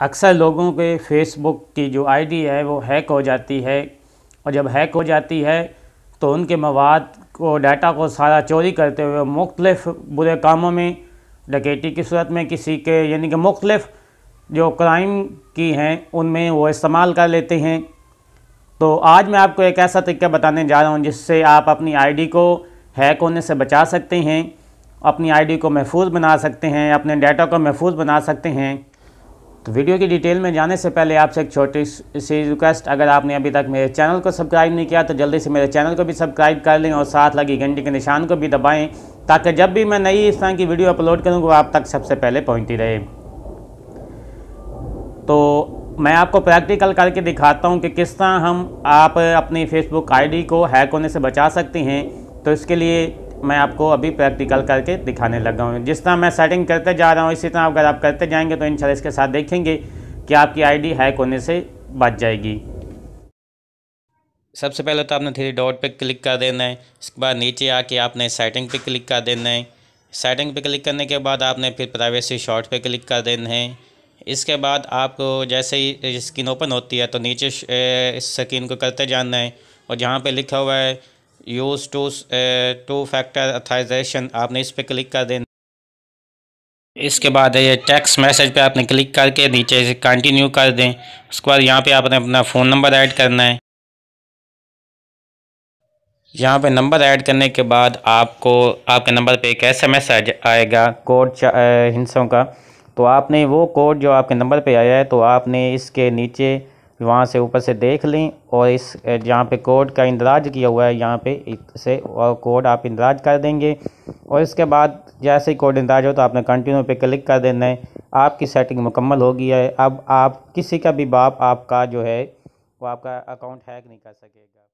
अक्सर लोगों के फेसबुक की जो आईडी है वो हैक हो जाती है, और जब हैक हो जाती है तो उनके मवाद को, डाटा को सारा चोरी करते हुए मुख्तलिफ़ बुरे कामों में, डकैती की सूरत में किसी के यानी कि मुख्तलिफ़ जो क्राइम की हैं उनमें वो इस्तेमाल कर लेते हैं। तो आज मैं आपको एक ऐसा तरीका बताने जा रहा हूँ जिससे आप अपनी आईडी को हैक होने से बचा सकते हैं, अपनी आईडी को महफूज बना सकते हैं, अपने डाटा को महफूज बना सकते हैं। तो वीडियो की डिटेल में जाने से पहले आपसे एक छोटी सी रिक्वेस्ट, अगर आपने अभी तक मेरे चैनल को सब्सक्राइब नहीं किया तो जल्दी से मेरे चैनल को भी सब्सक्राइब कर लें और साथ लगी घंटी के निशान को भी दबाएं, ताकि जब भी मैं नई इस तरह की वीडियो अपलोड करूँ वो आप तक सबसे पहले पहुँचती रहे। तो मैं आपको प्रैक्टिकल करके दिखाता हूँ कि किस तरह आप अपनी फेसबुक आईडी को हैक होने से बचा सकते हैं। तो इसके लिए मैं आपको अभी प्रैक्टिकल करके दिखाने लगा हूँ। जिस तरह मैं सेटिंग करते जा रहा हूँ इसी तरह अगर आप करते जाएंगे तो इंशाल्लाह इसके साथ देखेंगे कि आपकी आईडी हैक होने से बच जाएगी। सबसे पहले तो आपने थ्री डॉट पे क्लिक कर देना है। इसके बाद नीचे आके आपने सेटिंग पे क्लिक कर देना है। सेटिंग पे क्लिक करने के बाद आपने फिर प्राइवेसी शॉर्ट पे क्लिक कर देना है। इसके बाद आपको जैसे ही स्क्रीन ओपन होती है तो नीचे इस स्क्रीन को करते जाना है, और जहाँ पे लिखा हुआ है यूज़ टू फैक्टर ऑथराइजेशन आपने इस पर क्लिक कर देना। इसके बाद ये टेक्स्ट मैसेज पे आपने क्लिक करके नीचे से कंटिन्यू कर दें। उसके बाद यहाँ पे आपने अपना फ़ोन नंबर ऐड करना है। यहाँ पे नंबर ऐड करने के बाद आपको आपके नंबर पे एक SMS आएगा कोड हिंसों का। तो आपने वो कोड जो आपके नंबर पे आया है तो आपने इसके नीचे वहाँ से ऊपर से देख लें, और इस जहाँ पे कोड का इंदराज किया हुआ है यहाँ पे इसे और कोड आप इंदराज कर देंगे। और इसके बाद जैसे ही कोड इंदराज हो तो आपने कंटिन्यू पे क्लिक कर देना है। आपकी सेटिंग मुकम्मल हो गई है। अब आप किसी का भी बाप आपका जो है वो आपका अकाउंट हैक नहीं कर सकेगा।